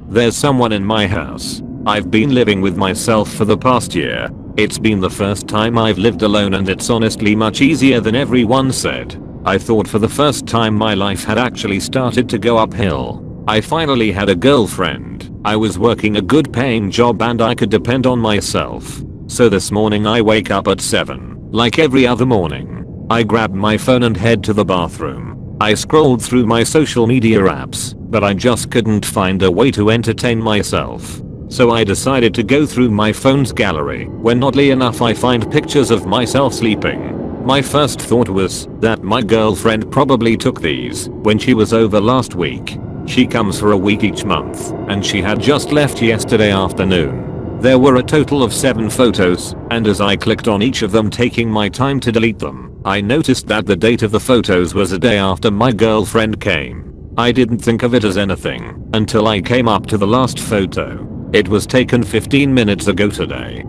There's someone in my house. I've been living with myself for the past year. It's been the first time I've lived alone and it's honestly much easier than everyone said. I thought for the first time my life had actually started to go uphill. I finally had a girlfriend. I was working a good paying job and I could depend on myself. So this morning I wake up at 7, like every other morning. I grab my phone and head to the bathroom. I scrolled through my social media apps, but I just couldn't find a way to entertain myself. So I decided to go through my phone's gallery, when oddly enough I find pictures of myself sleeping. My first thought was that my girlfriend probably took these when she was over last week. She comes for a week each month, and she had just left yesterday afternoon. There were a total of 7 photos, and as I clicked on each of them taking my time to delete them, I noticed that the date of the photos was a day after my girlfriend came. I didn't think of it as anything until I came up to the last photo. It was taken 15 minutes ago today.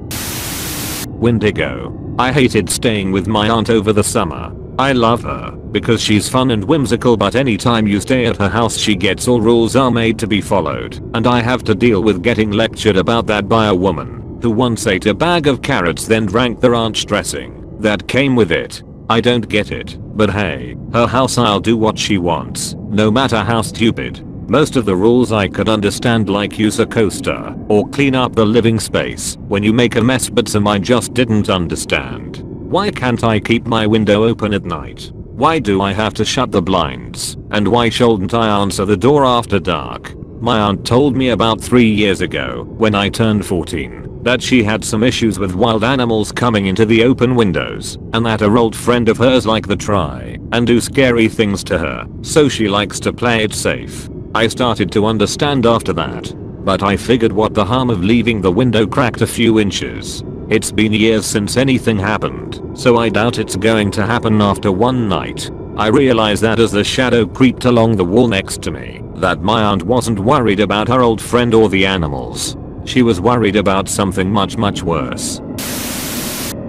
Windigo. I hated staying with my aunt over the summer. I love her because she's fun and whimsical, but anytime you stay at her house she gets all rules are made to be followed, and I have to deal with getting lectured about that by a woman who once ate a bag of carrots then drank the ranch dressing that came with it. I don't get it, but hey, her house, I'll do what she wants, no matter how stupid. Most of the rules I could understand, like use a coaster or clean up the living space when you make a mess, but some I just didn't understand. Why can't I keep my window open at night? Why do I have to shut the blinds? And why shouldn't I answer the door after dark? My aunt told me about 3 years ago, when I turned 14, that she had some issues with wild animals coming into the open windows, and that a old friend of hers liked to try and do scary things to her, so she likes to play it safe. I started to understand after that, but I figured what the harm of leaving the window cracked a few inches. It's been years since anything happened, so I doubt it's going to happen after one night. I realized that as the shadow creeped along the wall next to me, that my aunt wasn't worried about her old friend or the animals. She was worried about something much worse.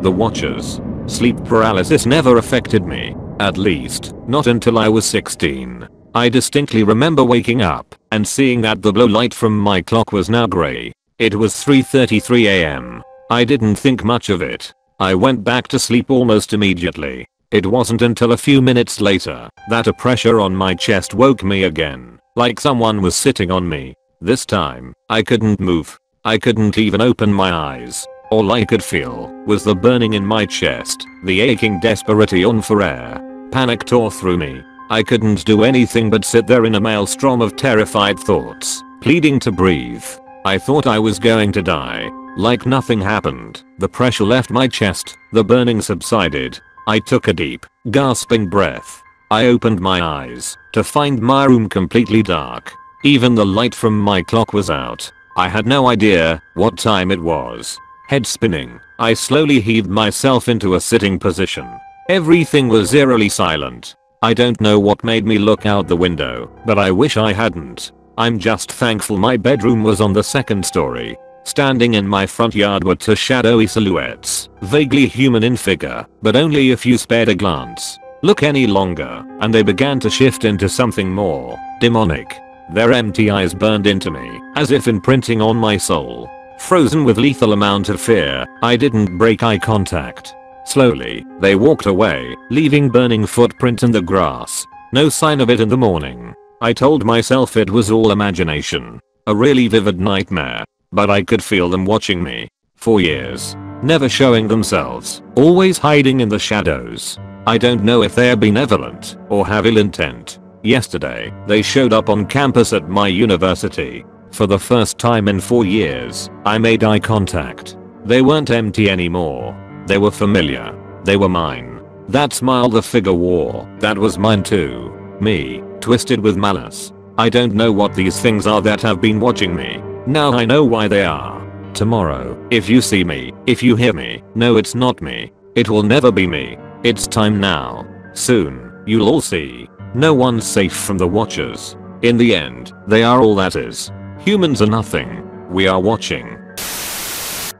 The Watchers. Sleep paralysis never affected me, at least, not until I was 16. I distinctly remember waking up and seeing that the blue light from my clock was now grey. It was 3:33 AM. I didn't think much of it. I went back to sleep almost immediately. It wasn't until a few minutes later that a pressure on my chest woke me again, like someone was sitting on me. This time, I couldn't move. I couldn't even open my eyes. All I could feel was the burning in my chest, the aching desperation for air. Panic tore through me. I couldn't do anything but sit there in a maelstrom of terrified thoughts, pleading to breathe. I thought I was going to die. Like nothing happened. The pressure left my chest, the burning subsided. I took a deep, gasping breath. I opened my eyes to find my room completely dark. Even the light from my clock was out. I had no idea what time it was. Head spinning, I slowly heaved myself into a sitting position. Everything was eerily silent. I don't know what made me look out the window, but I wish I hadn't. I'm just thankful my bedroom was on the 2nd story. Standing in my front yard were 2 shadowy silhouettes, vaguely human in figure, but only if you spared a glance. Look any longer, and they began to shift into something more demonic. Their empty eyes burned into me, as if imprinting on my soul. Frozen with lethal amount of fear, I didn't break eye contact. Slowly, they walked away, leaving burning footprint in the grass. No sign of it in the morning. I told myself it was all imagination. A really vivid nightmare. But I could feel them watching me. For years. Never showing themselves. Always hiding in the shadows. I don't know if they're benevolent or have ill intent. Yesterday, they showed up on campus at my university. For the first time in 4 years, I made eye contact. They weren't empty anymore. They were familiar. They were mine. That smile the figure wore, that was mine too. Me, twisted with malice. I don't know what these things are that have been watching me. Now I know why they are. Tomorrow, if you see me, if you hear me, no, it's not me. It will never be me. It's time now. Soon, you'll all see. No one's safe from the Watchers. In the end, they are all that is. Humans are nothing. We are watching.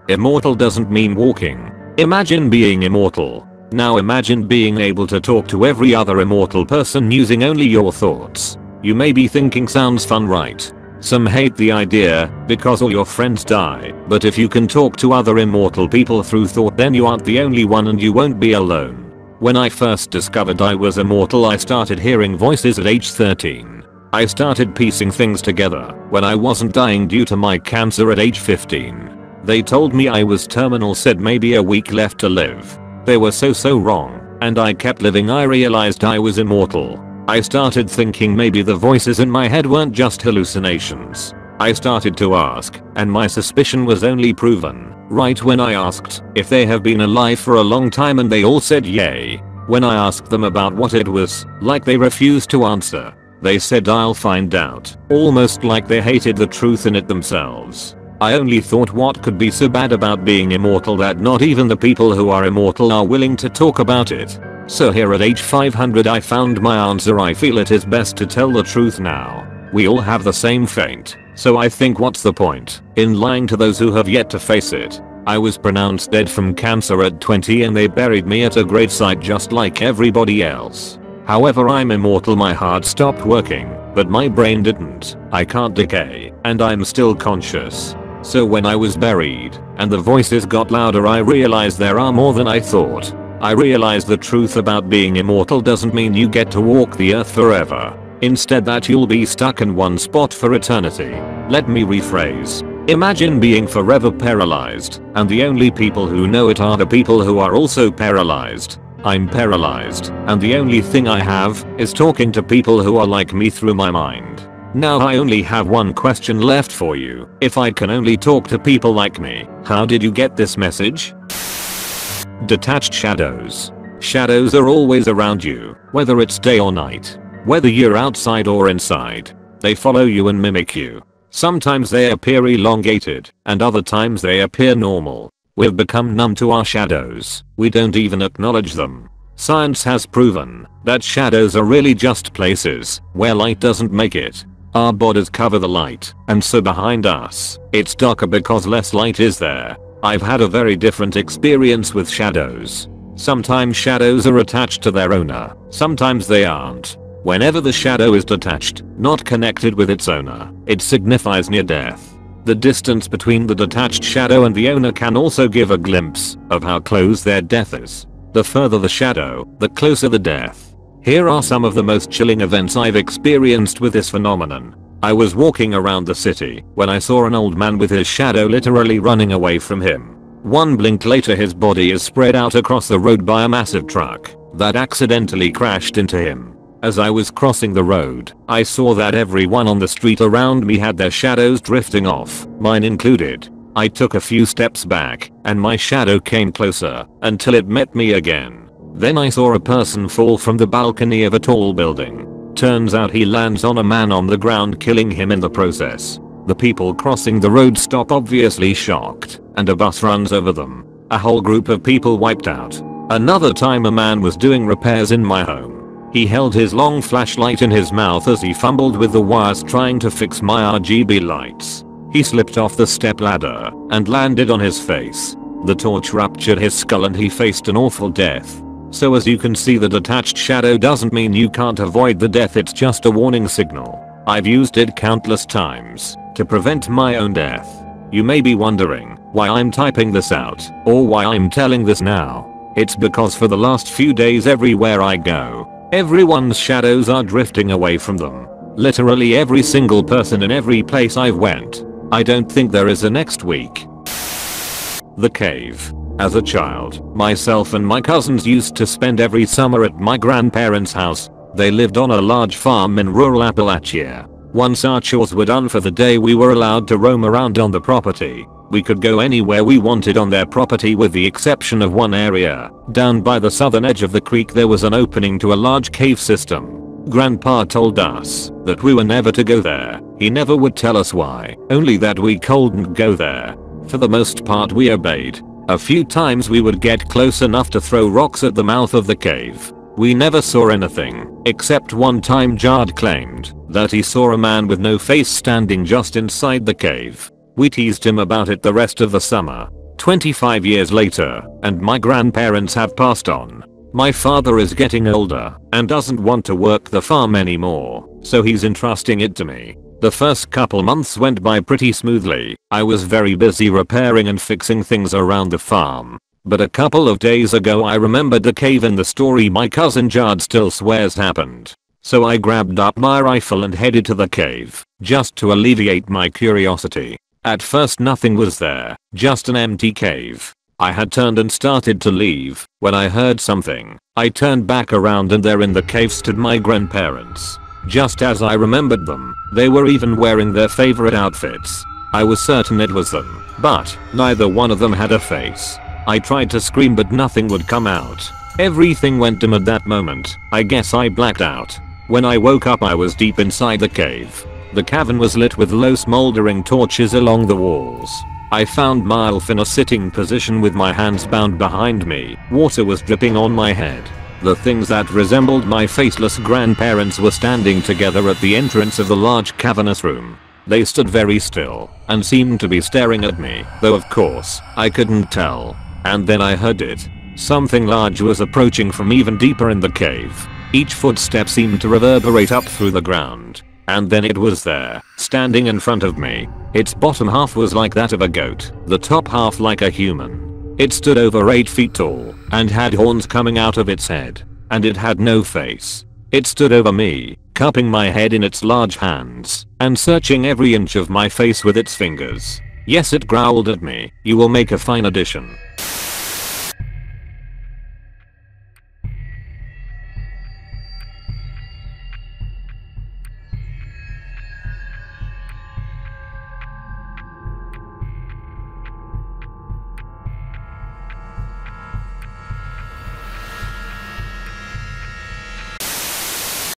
Immortal doesn't mean walking. Imagine being immortal. Now imagine being able to talk to every other immortal person using only your thoughts. You may be thinking sounds fun, right? Some hate the idea because all your friends die, but if you can talk to other immortal people through thought, then you aren't the only one and you won't be alone. When I first discovered I was immortal, I started hearing voices at age 13. I started piecing things together when I wasn't dying due to my cancer at age 15. They told me I was terminal, said maybe a week left to live. They were so wrong, and I kept living. I realized I was immortal. I started thinking maybe the voices in my head weren't just hallucinations. I started to ask, and my suspicion was only proven right when I asked if they have been alive for a long time, and they all said yay. When I asked them about what it was like, they refused to answer. They said I'll find out, almost like they hated the truth in it themselves. I only thought, what could be so bad about being immortal that not even the people who are immortal are willing to talk about it? So here at age 500 I found my answer. I feel it is best to tell the truth now. We all have the same fate, so I think what's the point in lying to those who have yet to face it? I was pronounced dead from cancer at 20 and they buried me at a gravesite just like everybody else. However, I'm immortal. My heart stopped working, but my brain didn't. I can't decay, and I'm still conscious. So when I was buried and the voices got louder, I realized there are more than I thought. I realized the truth about being immortal doesn't mean you get to walk the earth forever. Instead, that you'll be stuck in one spot for eternity. Let me rephrase. Imagine being forever paralyzed, and the only people who know it are the people who are also paralyzed. I'm paralyzed, and the only thing I have is talking to people who are like me through my mind. Now I only have one question left for you. If I can only talk to people like me, how did you get this message? Detached shadows. Shadows are always around you, whether it's day or night. Whether you're outside or inside, they follow you and mimic you. Sometimes they appear elongated, and other times they appear normal. We've become numb to our shadows. We don't even acknowledge them. Science has proven that shadows are really just places where light doesn't make it. Our bodies cover the light, and so behind us, it's darker because less light is there. I've had a very different experience with shadows. Sometimes shadows are attached to their owner, sometimes they aren't. Whenever the shadow is detached, not connected with its owner, it signifies near death. The distance between the detached shadow and the owner can also give a glimpse of how close their death is. The further the shadow, the closer the death. Here are some of the most chilling events I've experienced with this phenomenon. I was walking around the city when I saw an old man with his shadow literally running away from him. One blink later, his body is spread out across the road by a massive truck that accidentally crashed into him. As I was crossing the road, I saw that everyone on the street around me had their shadows drifting off, mine included. I took a few steps back, and my shadow came closer until it met me again. Then I saw a person fall from the balcony of a tall building. Turns out he lands on a man on the ground, killing him in the process. The people crossing the road stop, obviously shocked, and a bus runs over them. A whole group of people wiped out. Another time a man was doing repairs in my home. He held his long flashlight in his mouth as he fumbled with the wires trying to fix my RGB lights. He slipped off the step ladder and landed on his face. The torch ruptured his skull and he faced an awful death. So as you can see, the detached shadow doesn't mean you can't avoid the death, it's just a warning signal. I've used it countless times to prevent my own death. You may be wondering why I'm typing this out or why I'm telling this now. It's because for the last few days, everywhere I go, everyone's shadows are drifting away from them. Literally every single person in every place I've went. I don't think there is a next week. The cave. As a child, myself and my cousins used to spend every summer at my grandparents' house. They lived on a large farm in rural Appalachia. Once our chores were done for the day, we were allowed to roam around on the property. We could go anywhere we wanted on their property with the exception of one area. Down by the southern edge of the creek there was an opening to a large cave system. Grandpa told us that we were never to go there. He never would tell us why, only that we couldn't go there. For the most part we obeyed. A few times we would get close enough to throw rocks at the mouth of the cave. We never saw anything, except one time Jard claimed that he saw a man with no face standing just inside the cave. We teased him about it the rest of the summer. 25 years later, and my grandparents have passed on. My father is getting older and doesn't want to work the farm anymore, so he's entrusting it to me. The first couple months went by pretty smoothly. I was very busy repairing and fixing things around the farm. But a couple of days ago I remembered the cave in the story my cousin Jard still swears happened. So I grabbed up my rifle and headed to the cave, just to alleviate my curiosity. At first nothing was there, just an empty cave. I had turned and started to leave when I heard something. I turned back around and there in the cave stood my grandparents. Just as I remembered them, they were even wearing their favorite outfits. I was certain it was them, but neither one of them had a face. I tried to scream but nothing would come out. Everything went dim at that moment. I guess I blacked out. When I woke up I was deep inside the cave. The cavern was lit with low smoldering torches along the walls. I found myself in a sitting position with my hands bound behind me. Water was dripping on my head. The things that resembled my faceless grandparents were standing together at the entrance of the large cavernous room. They stood very still and seemed to be staring at me, though of course I couldn't tell. And then I heard it. Something large was approaching from even deeper in the cave. Each footstep seemed to reverberate up through the ground. And then it was there, standing in front of me. Its bottom half was like that of a goat, the top half like a human. It stood over 8 feet tall and had horns coming out of its head. And it had no face. It stood over me, cupping my head in its large hands and searching every inch of my face with its fingers. Yes, it growled at me, "You will make a fine addition."